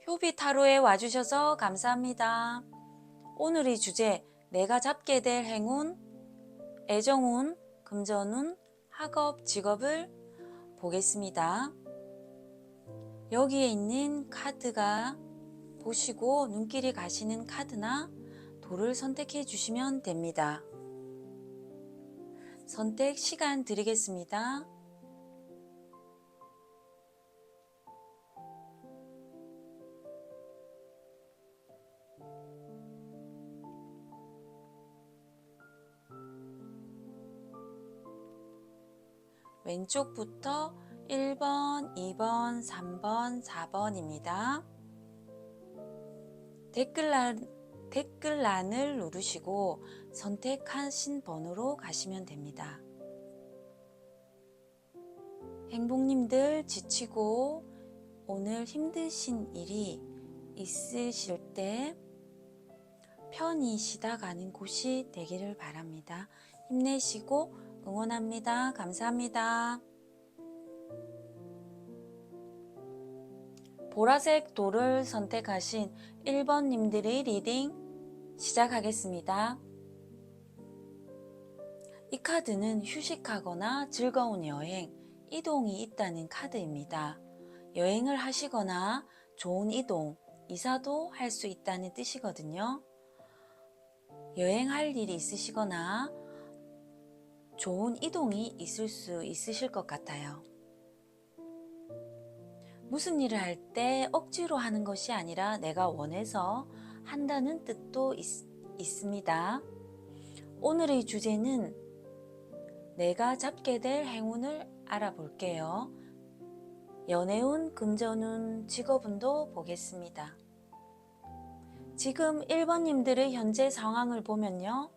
효비 타로에 와주셔서 감사합니다. 오늘의 주제, 내가 잡게 될 행운, 애정운, 금전운, 학업, 직업을 보겠습니다. 여기에 있는 카드가 보시고 눈길이 가시는 카드나 돌을 선택해 주시면 됩니다. 선택 시간 드리겠습니다. 왼쪽부터 1번, 2번, 3번, 4번입니다. 댓글란을 누르시고 선택하신 번호로 가시면 됩니다. 행복님들 지치고 오늘 힘드신 일이 있으실 때 편히 쉬다 가는 곳이 되기를 바랍니다. 힘내시고 응원합니다. 감사합니다. 보라색 돌을 선택하신 1번님들의 리딩 시작하겠습니다. 이 카드는 휴식하거나 즐거운 여행, 이동이 있다는 카드입니다. 여행을 하시거나 좋은 이동, 이사도 할 수 있다는 뜻이거든요. 여행할 일이 있으시거나 좋은 이동이 있을 수 있으실 것 같아요. 무슨 일을 할 때 억지로 하는 것이 아니라 내가 원해서 한다는 뜻도 있습니다. 오늘의 주제는 내가 잡게 될 행운을 알아볼게요. 연애운, 금전운, 직업운도 보겠습니다. 지금 1번님들의 현재 상황을 보면요.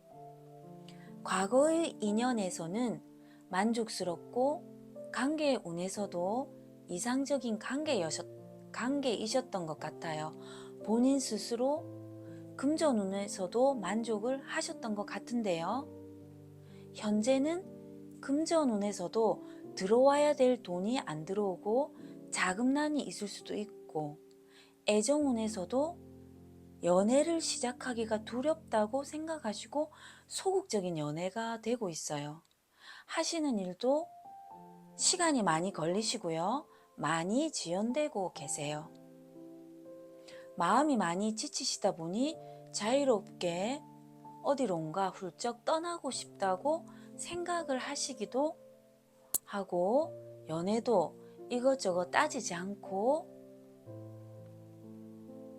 과거의 인연에서는 만족스럽고 관계운에서도 이상적인 관계이셨던 것 같아요. 본인 스스로 금전운에서도 만족을 하셨던 것 같은데요. 현재는 금전운에서도 들어와야 될 돈이 안 들어오고 자금난이 있을 수도 있고 애정운에서도 연애를 시작하기가 두렵다고 생각하시고 소극적인 연애가 되고 있어요. 하시는 일도 시간이 많이 걸리시고요. 많이 지연되고 계세요. 마음이 많이 지치시다 보니 자유롭게 어디론가 훌쩍 떠나고 싶다고 생각을 하시기도 하고 연애도 이것저것 따지지 않고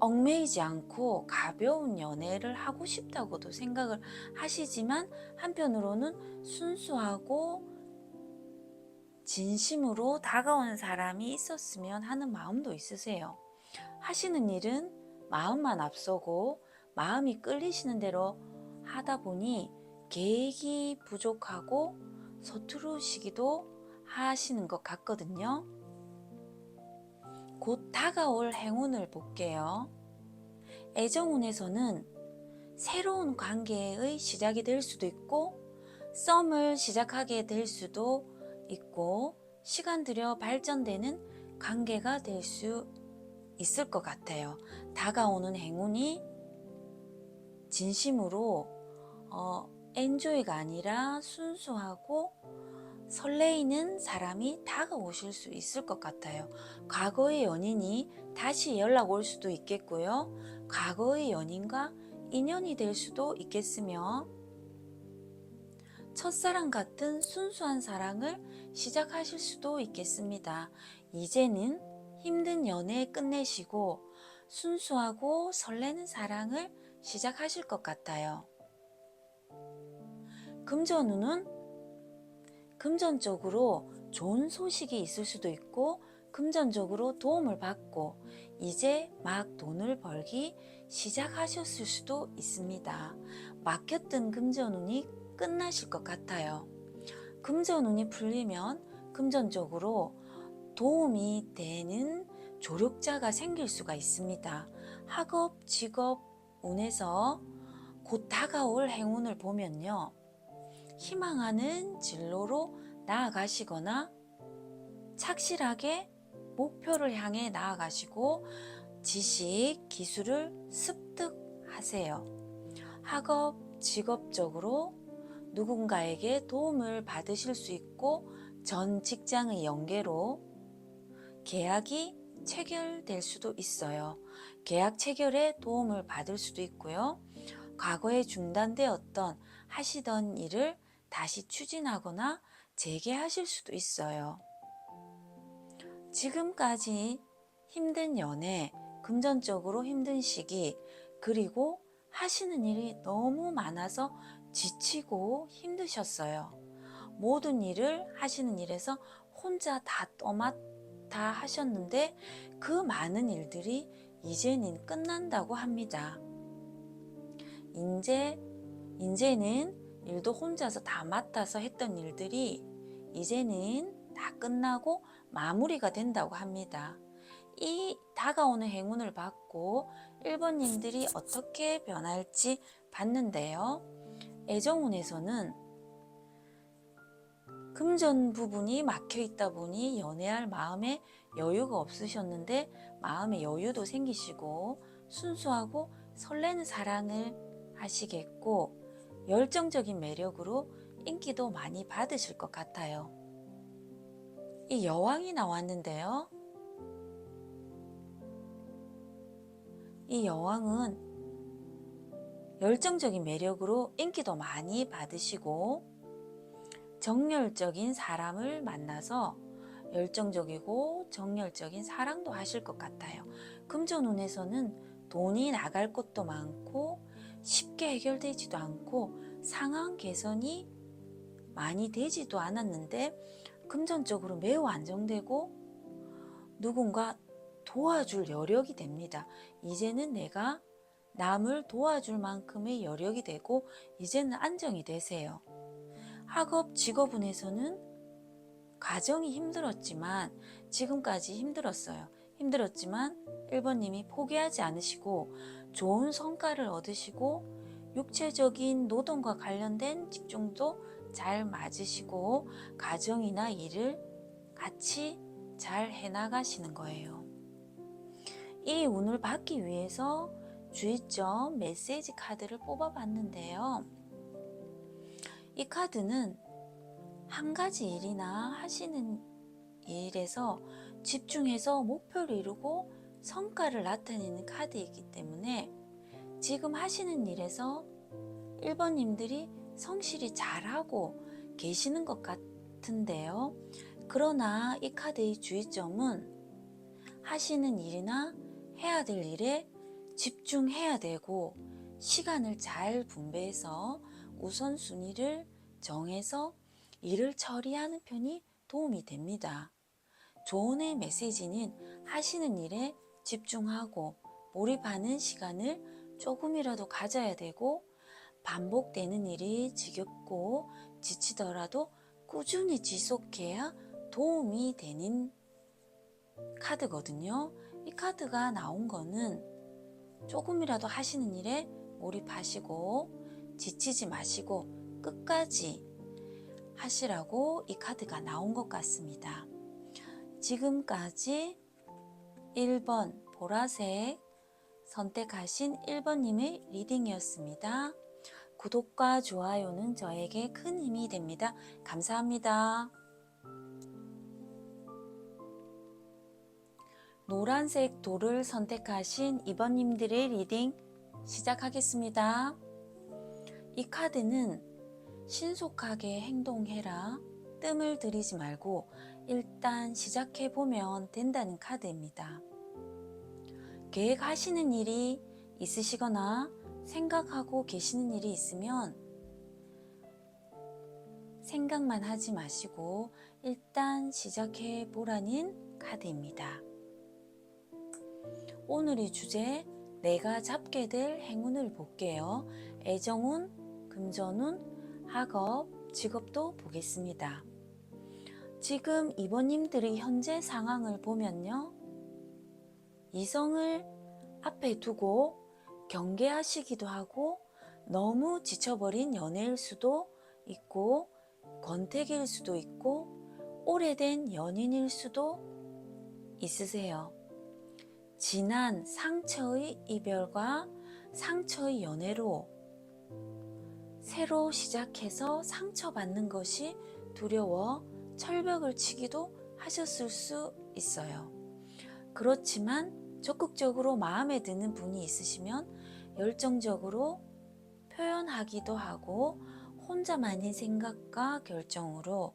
얽매이지 않고 가벼운 연애를 하고 싶다고도 생각을 하시지만 한편으로는 순수하고 진심으로 다가오는 사람이 있었으면 하는 마음도 있으세요. 하시는 일은 마음만 앞서고 마음이 끌리시는 대로 하다 보니 계획이 부족하고 서투르시기도 하시는 것 같거든요. 곧 다가올 행운을 볼게요. 애정운에서는 새로운 관계의 시작이 될 수도 있고 썸을 시작하게 될 수도 있고 시간 들여 발전되는 관계가 될 수 있을 것 같아요. 다가오는 행운이 진심으로 엔조이가 아니라 순수하고 설레이는 사람이 다가오실 수 있을 것 같아요. 과거의 연인이 다시 연락 올 수도 있겠고요. 과거의 연인과 인연이 될 수도 있겠으며 첫사랑 같은 순수한 사랑을 시작하실 수도 있겠습니다. 이제는 힘든 연애 끝내시고 순수하고 설레는 사랑을 시작하실 것 같아요. 금전운은 금전적으로 좋은 소식이 있을 수도 있고 금전적으로 도움을 받고 이제 막 돈을 벌기 시작하셨을 수도 있습니다. 막혔던 금전운이 끝나실 것 같아요. 금전운이 풀리면 금전적으로 도움이 되는 조력자가 생길 수가 있습니다. 학업, 직업 운에서 곧 다가올 행운을 보면요. 희망하는 진로로 나아가시거나 착실하게 목표를 향해 나아가시고 지식, 기술을 습득하세요. 학업, 직업적으로 누군가에게 도움을 받으실 수 있고 전 직장의 연계로 계약이 체결될 수도 있어요. 계약 체결에 도움을 받을 수도 있고요. 과거에 중단되었던 하시던 일을 다시 추진하거나 재개하실 수도 있어요. 지금까지 힘든 연애, 금전적으로 힘든 시기, 그리고 하시는 일이 너무 많아서 지치고 힘드셨어요. 모든 일을 하시는 일에서 혼자 다 떠맡아 하셨는데 그 많은 일들이 이제는 끝난다고 합니다. 이제는 일도 혼자서 다 맡아서 했던 일들이 이제는 다 끝나고 마무리가 된다고 합니다. 이 다가오는 행운을 받고 1번님들이 어떻게 변할지 봤는데요. 애정운에서는 금전 부분이 막혀 있다 보니 연애할 마음에 여유가 없으셨는데 마음의 여유도 생기시고 순수하고 설레는 사랑을 하시겠고 열정적인 매력으로 인기도 많이 받으실 것 같아요. 이 여왕이 나왔는데요. 이 여왕은 열정적인 매력으로 인기도 많이 받으시고 정열적인 사람을 만나서 열정적이고 정열적인 사랑도 하실 것 같아요. 금전운에서는 돈이 나갈 곳도 많고 쉽게 해결되지도 않고 상황 개선이 많이 되지도 않았는데 금전적으로 매우 안정되고 누군가 도와줄 여력이 됩니다. 이제는 내가 남을 도와줄 만큼의 여력이 되고 이제는 안정이 되세요. 학업, 직업운에서는 가정이 힘들었지만 지금까지 힘들었지만 1번님이 포기하지 않으시고 좋은 성과를 얻으시고 육체적인 노동과 관련된 직종도 잘 맞으시고 가정이나 일을 같이 잘 해나가시는 거예요. 이 운을 받기 위해서 주의점 메시지 카드를 뽑아봤는데요. 이 카드는 한 가지 일이나 하시는 일에서 집중해서 목표를 이루고 성과를 나타내는 카드이기 때문에 지금 하시는 일에서 1번님들이 성실히 잘하고 계시는 것 같은데요. 그러나 이 카드의 주의점은 하시는 일이나 해야 될 일에 집중해야 되고 시간을 잘 분배해서 우선순위를 정해서 일을 처리하는 편이 도움이 됩니다. 조언의 메시지는 하시는 일에 집중하고 몰입하는 시간을 조금이라도 가져야 되고 반복되는 일이 지겹고 지치더라도 꾸준히 지속해야 도움이 되는 카드거든요. 이 카드가 나온 거는 조금이라도 하시는 일에 몰입하시고 지치지 마시고 끝까지 하시라고 이 카드가 나온 것 같습니다. 지금까지 1번 보라색 선택하신 1번님의 리딩이었습니다. 구독과 좋아요는 저에게 큰 힘이 됩니다. 감사합니다. 노란색 돌을 선택하신 2번님들의 리딩 시작하겠습니다. 이 카드는 신속하게 행동해라, 뜸을 들이지 말고 일단 시작해보면 된다는 카드입니다. 계획하시는 일이 있으시거나 생각하고 계시는 일이 있으면 생각만 하지 마시고 일단 시작해보라는 카드입니다. 오늘의 주제, 내가 잡게 될 행운을 볼게요. 애정운, 금전운, 학업, 직업도 보겠습니다. 지금 2번님들의 현재 상황을 보면요. 이성을 앞에 두고 경계하시기도 하고 너무 지쳐버린 연애일 수도 있고 권태기일 수도 있고 오래된 연인일 수도 있으세요. 지난 상처의 이별과 상처의 연애로 새로 시작해서 상처받는 것이 두려워 철벽을 치기도 하셨을 수 있어요. 그렇지만 적극적으로 마음에 드는 분이 있으시면 열정적으로 표현하기도 하고 혼자만의 생각과 결정으로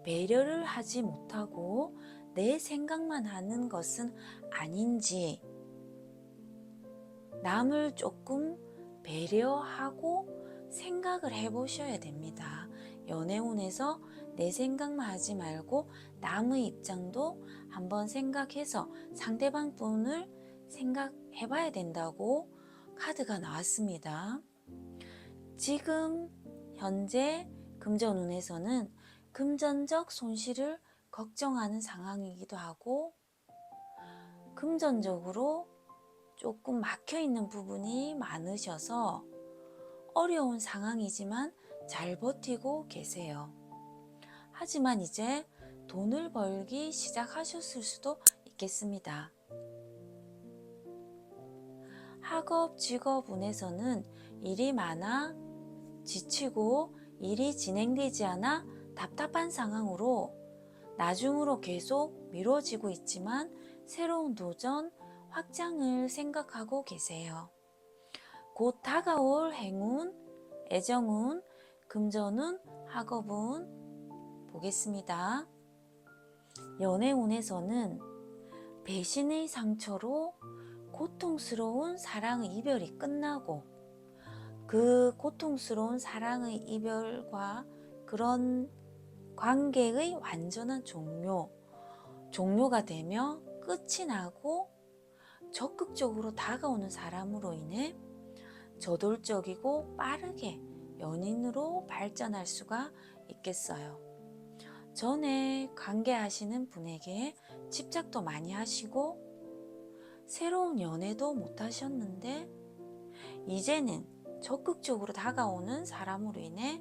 배려를 하지 못하고 내 생각만 하는 것은 아닌지 남을 조금 배려하고 생각을 해보셔야 됩니다. 연애운에서 내 생각만 하지 말고 남의 입장도 한번 생각해서 상대방 분을 생각해봐야 된다고 카드가 나왔습니다. 지금 현재 금전운에서는 금전적 손실을 걱정하는 상황이기도 하고 금전적으로 조금 막혀있는 부분이 많으셔서 어려운 상황이지만 잘 버티고 계세요. 하지만 이제 돈을 벌기 시작하셨을 수도 있겠습니다. 학업, 직업 운에서는 일이 많아 지치고 일이 진행되지 않아 답답한 상황으로 나중으로 계속 미뤄지고 있지만 새로운 도전, 확장을 생각하고 계세요. 곧 다가올 행운, 애정운, 금전운, 학업운 보겠습니다. 연애운에서는 배신의 상처로 고통스러운 사랑의 이별이 끝나고 그 고통스러운 사랑의 이별과 그런 관계의 완전한 종료가 되며 끝이 나고 적극적으로 다가오는 사람으로 인해 저돌적이고 빠르게 연인으로 발전할 수가 있겠어요. 전에 관계하시는 분에게 집착도 많이 하시고 새로운 연애도 못 하셨는데 이제는 적극적으로 다가오는 사람으로 인해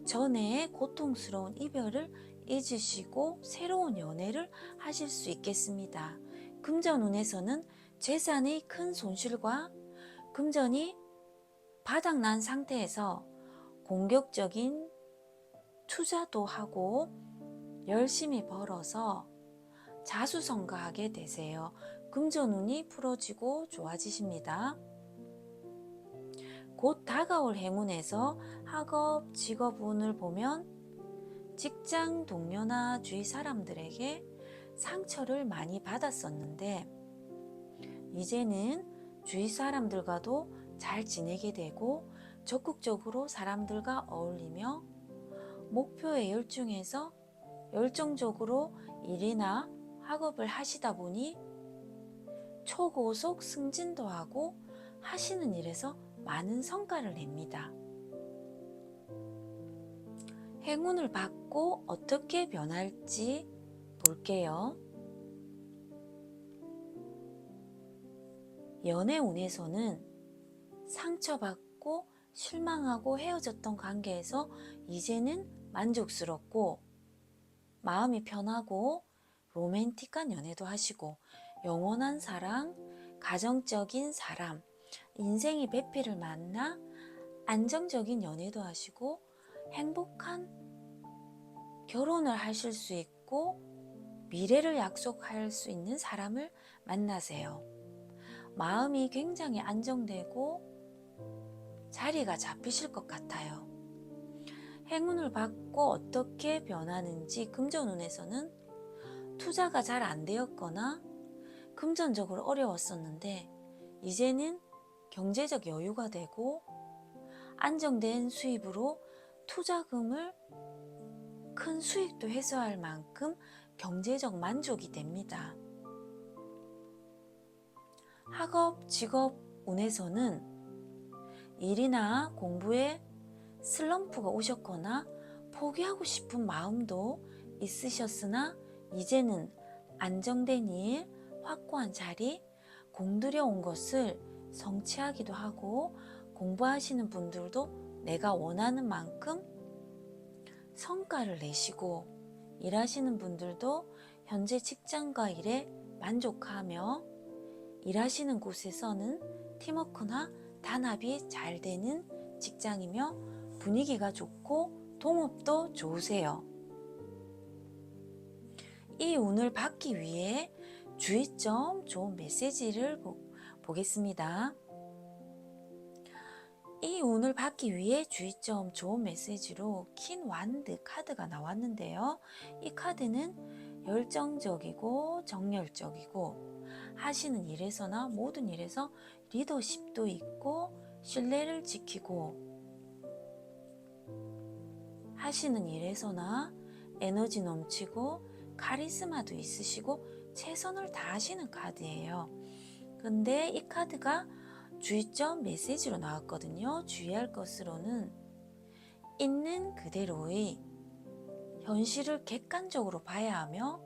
전에 고통스러운 이별을 잊으시고 새로운 연애를 하실 수 있겠습니다. 금전운에서는 재산의 큰 손실과 금전이 바닥난 상태에서 공격적인 투자도 하고 열심히 벌어서 자수성가하게 되세요. 금전운이 풀어지고 좋아지십니다. 곧 다가올 행운에서 학업, 직업운을 보면 직장 동료나 주위 사람들에게 상처를 많이 받았었는데 이제는 주위 사람들과도 잘 지내게 되고 적극적으로 사람들과 어울리며 목표에 열정적으로 일이나 학업을 하시다 보니 초고속 승진도 하고 하시는 일에서 많은 성과를 냅니다. 행운을 받고 어떻게 변할지 볼게요. 연애운에서는 상처받고 실망하고 헤어졌던 관계에서 이제는 만족스럽고 마음이 편하고 로맨틱한 연애도 하시고 영원한 사랑, 가정적인 사람, 인생의 배필을 만나 안정적인 연애도 하시고 행복한 결혼을 하실 수 있고 미래를 약속할 수 있는 사람을 만나세요. 마음이 굉장히 안정되고 자리가 잡히실 것 같아요. 행운을 받고 어떻게 변하는지 금전운에서는 투자가 잘 안 되었거나 금전적으로 어려웠었는데 이제는 경제적 여유가 되고 안정된 수입으로 투자금을 큰 수익도 회수할 만큼 경제적 만족이 됩니다. 학업, 직업 운에서는 일이나 공부에 슬럼프가 오셨거나 포기하고 싶은 마음도 있으셨으나 이제는 안정된 일, 확고한 자리, 공들여 온 것을 성취하기도 하고 공부하시는 분들도 내가 원하는 만큼 성과를 내시고 일하시는 분들도 현재 직장과 일에 만족하며 일하시는 곳에서는 팀워크나 단합이 잘 되는 직장이며 분위기가 좋고 동업도 좋으세요. 이 운을 받기 위해 주의점 좋은 메시지를 보겠습니다. 이 운을 받기 위해 주의점 좋은 메시지로 킨 완드 카드가 나왔는데요. 이 카드는 열정적이고 정열적이고 하시는 일에서나 모든 일에서 리더십도 있고 신뢰를 지키고 하시는 일에서나 에너지 넘치고 카리스마도 있으시고 최선을 다하시는 카드예요. 근데 이 카드가 주의점 메시지로 나왔거든요. 주의할 것으로는 있는 그대로의 현실을 객관적으로 봐야 하며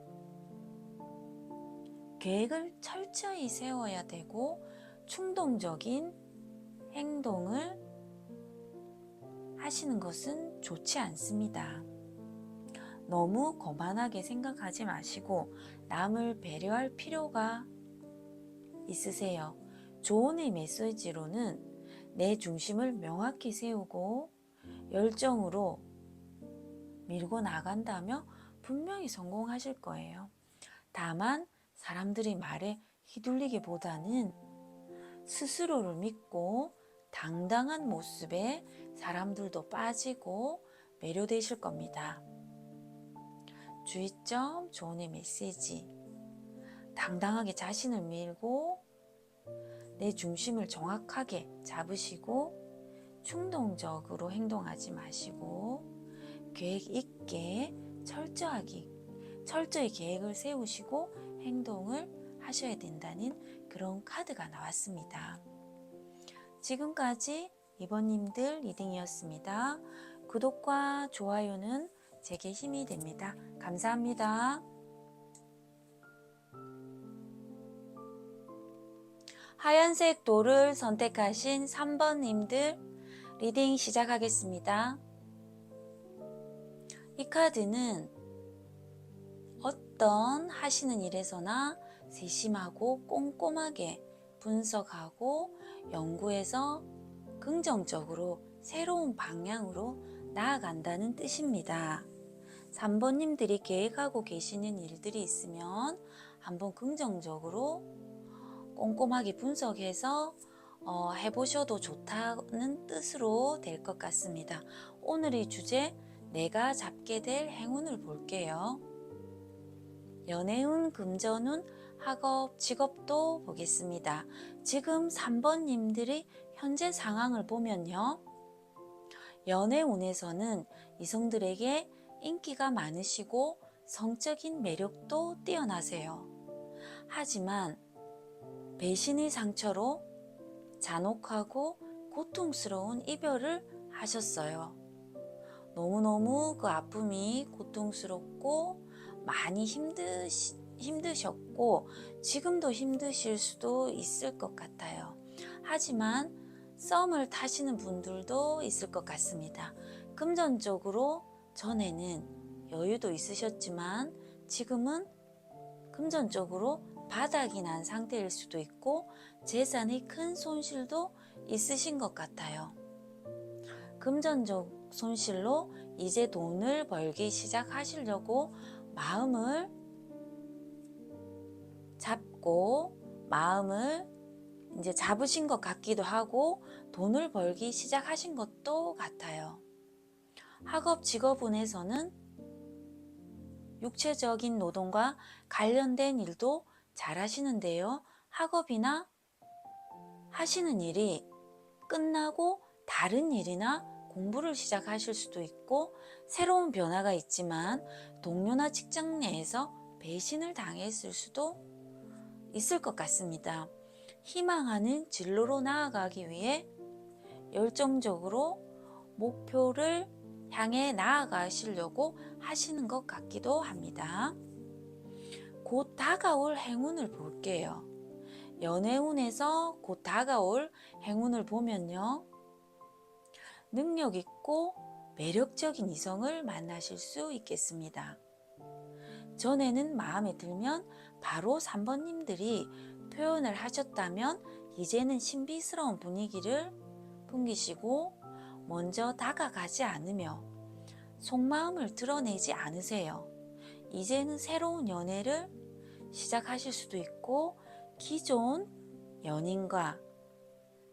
계획을 철저히 세워야 되고 충동적인 행동을 하시는 것은 좋지 않습니다. 너무 거만하게 생각하지 마시고 남을 배려할 필요가 있으세요. 조언의 메시지로는 내 중심을 명확히 세우고 열정으로 밀고 나간다며 분명히 성공하실 거예요. 다만 사람들의 말에 휘둘리기보다는 스스로를 믿고 당당한 모습에 사람들도 빠지고 매료되실 겁니다. 주의점 조언의 메시지. 당당하게 자신을 밀고 내 중심을 정확하게 잡으시고 충동적으로 행동하지 마시고 계획 있게 철저히 계획을 세우시고 행동을 하셔야 된다는 그런 카드가 나왔습니다. 지금까지 2번님들 리딩이었습니다. 구독과 좋아요는 제게 힘이 됩니다. 감사합니다. 하얀색 돌을 선택하신 3번님들 리딩 시작하겠습니다. 이 카드는 어떤 하시는 일에서나 세심하고 꼼꼼하게 분석하고 연구해서 긍정적으로 새로운 방향으로 나아간다는 뜻입니다. 3번님들이 계획하고 계시는 일들이 있으면 한번 긍정적으로 꼼꼼하게 분석해서 해보셔도 좋다는 뜻으로 될 것 같습니다. 오늘의 주제, 내가 잡게 될 행운을 볼게요. 연애운, 금전운, 학업, 직업도 보겠습니다. 지금 3번님들이 현재 상황을 보면요. 연애운에서는 이성들에게 인기가 많으시고 성적인 매력도 뛰어나세요. 하지만 배신의 상처로 잔혹하고 고통스러운 이별을 하셨어요. 너무너무 그 아픔이 고통스럽고 많이 힘드셨고 지금도 힘드실 수도 있을 것 같아요. 하지만 썸을 타시는 분들도 있을 것 같습니다. 금전적으로 전에는 여유도 있으셨지만 지금은 금전적으로 바닥이 난 상태일 수도 있고 재산의 큰 손실도 있으신 것 같아요. 금전적 손실로 이제 돈을 벌기 시작하시려고 마음을 잡고 마음을 이제 잡으신 것 같기도 하고 돈을 벌기 시작하신 것도 같아요. 학업 직업운에서는 육체적인 노동과 관련된 일도 잘 하시는데요. 학업이나 하시는 일이 끝나고 다른 일이나 공부를 시작하실 수도 있고 새로운 변화가 있지만 동료나 직장 내에서 배신을 당했을 수도 있을 것 같습니다. 희망하는 진로로 나아가기 위해 열정적으로 목표를 향해 나아가시려고 하시는 것 같기도 합니다. 곧 다가올 행운을 볼게요. 연애운에서 곧 다가올 행운을 보면요. 능력 있고 매력적인 이성을 만나실 수 있겠습니다. 전에는 마음에 들면 바로 3번님들이 표현을 하셨다면 이제는 신비스러운 분위기를 풍기시고 먼저 다가가지 않으며 속마음을 드러내지 않으세요. 이제는 새로운 연애를 시작하실 수도 있고 기존 연인과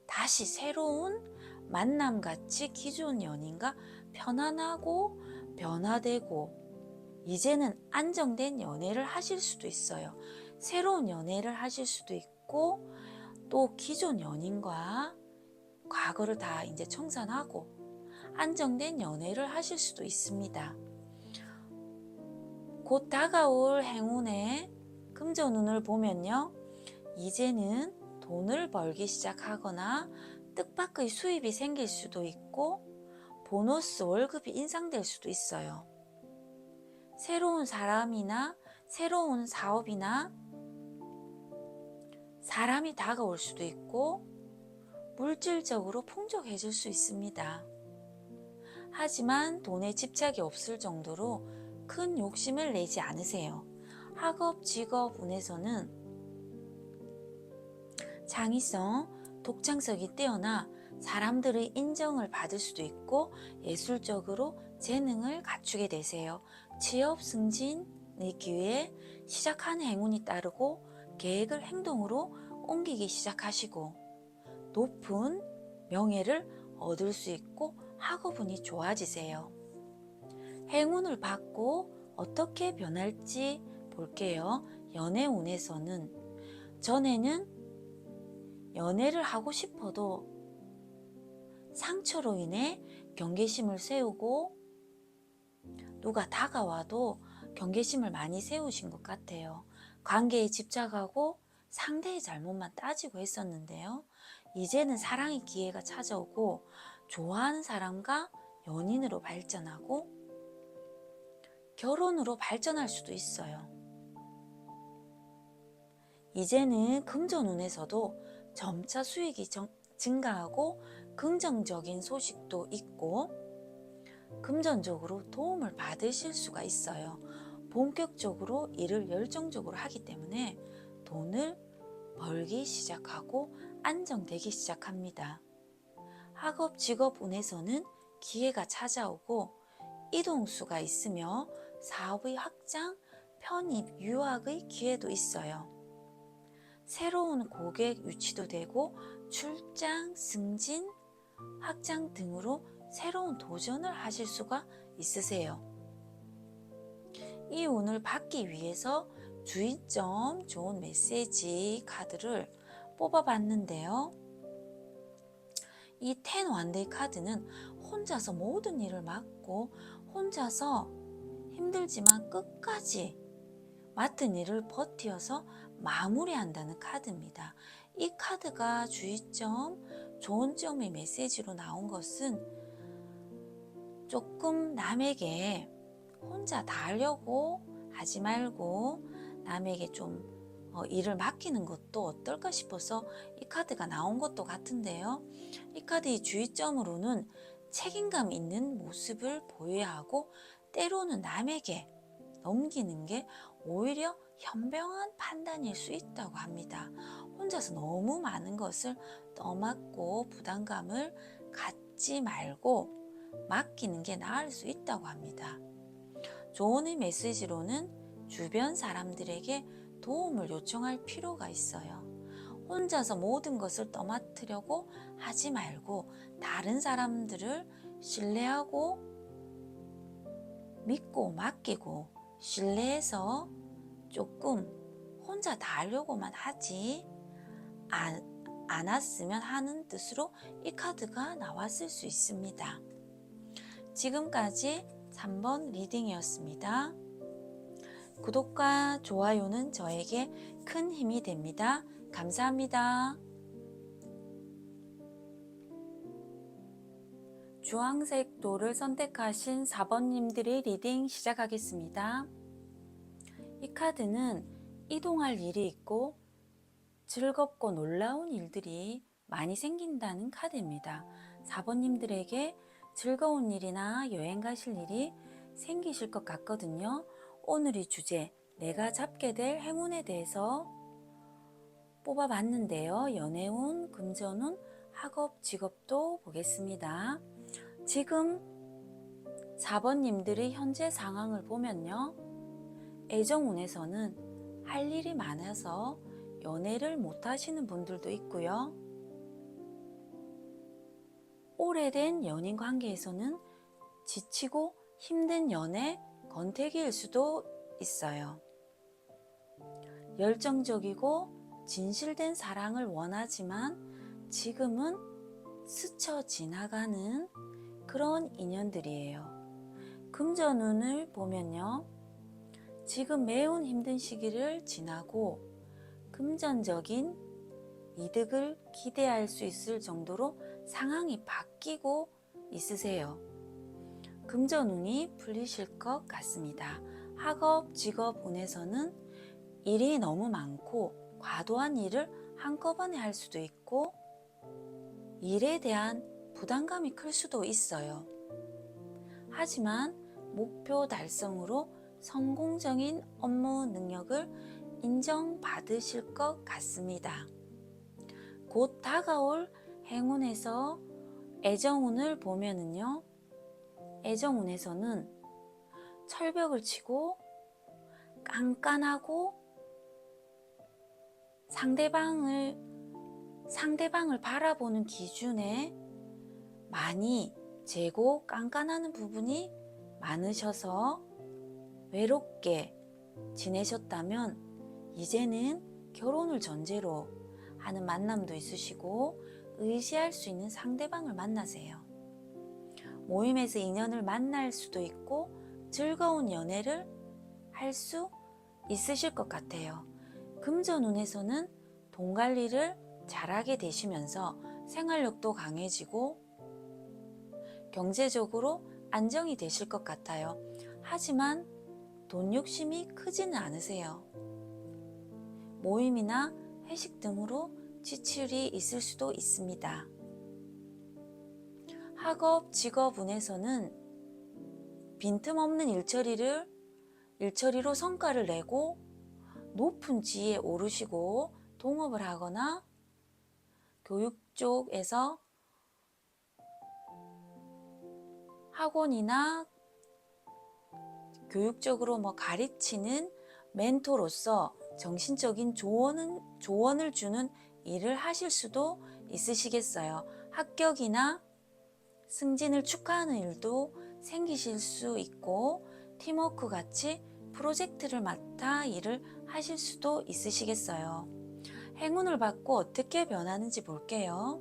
다시 새로운 만남같이 기존 연인과 편안하고 변화되고 이제는 안정된 연애를 하실 수도 있어요. 새로운 연애를 하실 수도 있고 또 기존 연인과 과거를 다 이제 청산하고 안정된 연애를 하실 수도 있습니다. 곧 다가올 행운의 금전운을 보면요. 이제는 돈을 벌기 시작하거나 뜻밖의 수입이 생길 수도 있고 보너스 월급이 인상될 수도 있어요. 새로운 사람이나 새로운 사업이나 사람이 다가올 수도 있고 물질적으로 풍족해질 수 있습니다. 하지만 돈에 집착이 없을 정도로 큰 욕심을 내지 않으세요. 학업, 직업 운에서는 창의성, 독창성이 뛰어나 사람들의 인정을 받을 수도 있고 예술적으로 재능을 갖추게 되세요. 취업 승진의 기회에 시작한 행운이 따르고 계획을 행동으로 옮기기 시작하시고 높은 명예를 얻을 수 있고 학업운이 좋아지세요. 행운을 받고 어떻게 변할지 볼게요. 연애운에서는 전에는 연애를 하고 싶어도 상처로 인해 경계심을 세우고 누가 다가와도 경계심을 많이 세우신 것 같아요. 관계에 집착하고 상대의 잘못만 따지고 했었는데요. 이제는 사랑의 기회가 찾아오고 좋아하는 사람과 연인으로 발전하고 결혼으로 발전할 수도 있어요. 이제는 금전운에서도 점차 수익이 증가하고 긍정적인 소식도 있고 금전적으로 도움을 받으실 수가 있어요. 본격적으로 일을 열정적으로 하기 때문에 돈을 벌기 시작하고 안정되기 시작합니다. 학업, 직업 운에서는 기회가 찾아오고 이동수가 있으며 사업의 확장, 편입, 유학의 기회도 있어요. 새로운 고객 유치도 되고 출장, 승진, 확장 등으로 새로운 도전을 하실 수가 있으세요. 이 운을 받기 위해서 주의점 좋은 메시지 카드를 뽑아봤는데요. 이 10 원데이 카드는 혼자서 모든 일을 맡고 혼자서 힘들지만 끝까지 맡은 일을 버티어서 마무리한다는 카드입니다. 이 카드가 주의점, 좋은 점의 메시지로 나온 것은 조금 남에게 혼자 다 하려고 하지 말고 남에게 좀 일을 맡기는 것도 어떨까 싶어서 이 카드가 나온 것도 같은데요. 이 카드의 주의점으로는 책임감 있는 모습을 보여야 하고 때로는 남에게 넘기는 게 오히려 현명한 판단일 수 있다고 합니다. 혼자서 너무 많은 것을 떠맡고 부담감을 갖지 말고 맡기는 게 나을 수 있다고 합니다. 조언의 메시지로는 주변 사람들에게 도움을 요청할 필요가 있어요. 혼자서 모든 것을 떠맡으려고 하지 말고 다른 사람들을 신뢰하고 믿고 맡기고 신뢰해서 조금 혼자 다 하려고만 하지 않았으면 하는 뜻으로 이 카드가 나왔을 수 있습니다. 지금까지 3번 리딩이었습니다. 구독과 좋아요는 저에게 큰 힘이 됩니다. 감사합니다. 주황색 돌을 선택하신 4번님들의 리딩 시작하겠습니다. 이 카드는 이동할 일이 있고 즐겁고 놀라운 일들이 많이 생긴다는 카드입니다. 4번님들에게 즐거운 일이나 여행 가실 일이 생기실 것 같거든요. 오늘의 주제, 내가 잡게 될 행운에 대해서 뽑아봤는데요. 연애운, 금전운, 학업, 직업도 보겠습니다. 지금 4번님들의 현재 상황을 보면요. 애정운에서는 할 일이 많아서 연애를 못하시는 분들도 있고요. 오래된 연인 관계에서는 지치고 힘든 연애 권태기일 수도 있어요. 열정적이고 진실된 사랑을 원하지만 지금은 스쳐 지나가는 그런 인연들이에요. 금전운을 보면요. 지금 매우 힘든 시기를 지나고 금전적인 이득을 기대할 수 있을 정도로 상황이 바뀌고 있으세요. 금전운이 풀리실 것 같습니다. 학업, 직업 운에서는 일이 너무 많고 과도한 일을 한꺼번에 할 수도 있고 일에 대한 부담감이 클 수도 있어요. 하지만 목표 달성으로 성공적인 업무 능력을 인정받으실 것 같습니다. 곧 다가올 행운에서 애정운을 보면은요. 애정운에서는 철벽을 치고 깐깐하고 상대방을 바라보는 기준에 많이 재고 깐깐하는 부분이 많으셔서 외롭게 지내셨다면 이제는 결혼을 전제로 하는 만남도 있으시고 의지할 수 있는 상대방을 만나세요. 모임에서 인연을 만날 수도 있고 즐거운 연애를 할 수 있으실 것 같아요. 금전운에서는 돈 관리를 잘하게 되시면서 생활력도 강해지고 경제적으로 안정이 되실 것 같아요. 하지만 돈 욕심이 크지는 않으세요. 모임이나 회식 등으로 지출이 있을 수도 있습니다. 학업, 직업 운에서는 빈틈없는 일처리로 성과를 내고 높은 지위에 오르시고 동업을 하거나 교육 쪽에서 학원이나 교육적으로 가르치는 멘토로서 정신적인 조언을 주는 일을 하실 수도 있으시겠어요. 합격이나 승진을 축하하는 일도 생기실 수 있고 팀워크 같이 프로젝트를 맡아 일을 하실 수도 있으시겠어요. 행운을 받고 어떻게 변하는지 볼게요.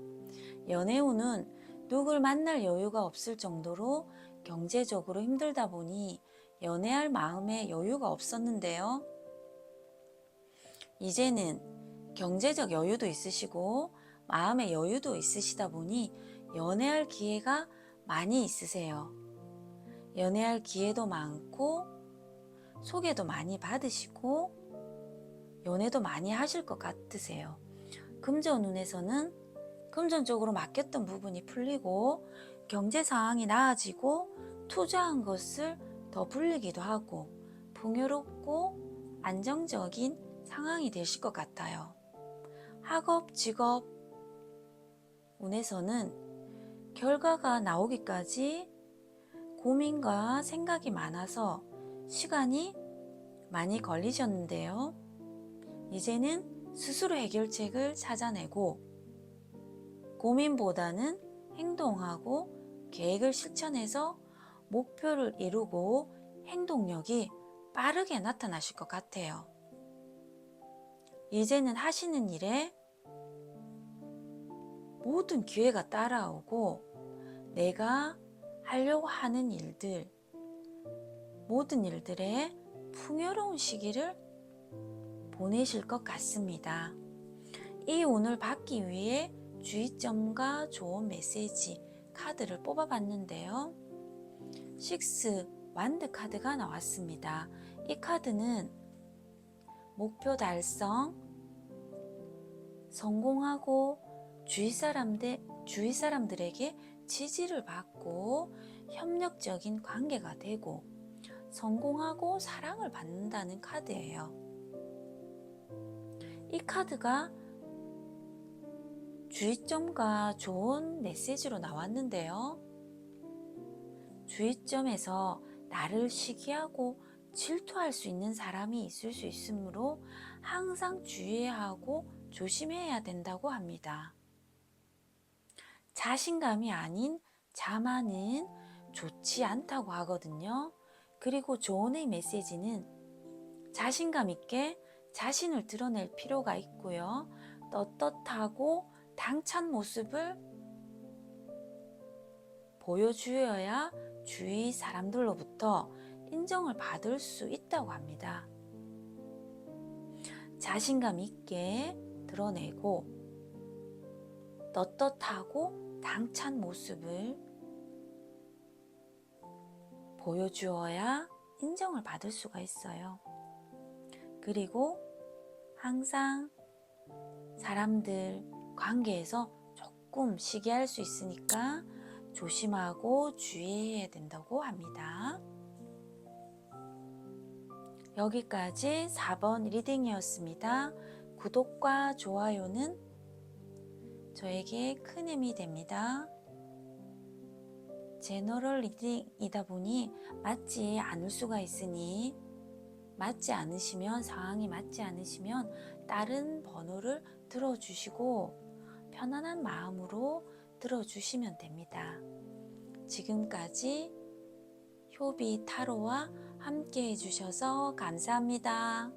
연애운은 누굴 만날 여유가 없을 정도로 경제적으로 힘들다 보니 연애할 마음에 여유가 없었는데요. 이제는 경제적 여유도 있으시고 마음의 여유도 있으시다 보니 연애할 기회가 많이 있으세요. 연애할 기회도 많고 소개도 많이 받으시고 연애도 많이 하실 것 같으세요. 금전운에서는 금전적으로 맡겼던 부분이 풀리고 경제 상황이 나아지고 투자한 것을 더 불리기도 하고 풍요롭고 안정적인 상황이 되실 것 같아요. 학업, 직업 운에서는 결과가 나오기까지 고민과 생각이 많아서 시간이 많이 걸리셨는데요. 이제는 스스로 해결책을 찾아내고 고민보다는 행동하고 계획을 실천해서 목표를 이루고 행동력이 빠르게 나타나실 것 같아요. 이제는 하시는 일에 모든 기회가 따라오고 내가 하려고 하는 일들, 모든 일들에 풍요로운 시기를 보내실 것 같습니다. 이 운을 받기 위해 주의점과 좋은 메시지 카드를 뽑아봤는데요. 6 완드 카드가 나왔습니다. 이 카드는 목표 달성, 성공하고 주위 사람들에게 지지를 받고 협력적인 관계가 되고 성공하고 사랑을 받는다는 카드예요. 이 카드가 주의점과 좋은 메시지로 나왔는데요. 주의점에서 나를 시기하고 질투할 수 있는 사람이 있을 수 있으므로 항상 주의해야 하고 조심해야 된다고 합니다. 자신감이 아닌 자만은 좋지 않다고 하거든요. 그리고 조언의 메시지는 자신감 있게 자신을 드러낼 필요가 있고요. 떳떳하고 당찬 모습을 보여주어야 주위 사람들로부터 인정을 받을 수 있다고 합니다. 자신감 있게 드러내고 떳떳하고 당찬 모습을 보여주어야 인정을 받을 수가 있어요. 그리고 항상 사람들 관계에서 조금 시기할 수 있으니까 조심하고 주의해야 된다고 합니다. 여기까지 4번 리딩이었습니다. 구독과 좋아요는 저에게 큰 힘이 됩니다. 제너럴 리딩이다 보니 맞지 않을 수가 있으니 상황이 맞지 않으시면 다른 번호를 들어주시고 편안한 마음으로 들어주시면 됩니다. 지금까지 효비 타로와 함께 해주셔서 감사합니다.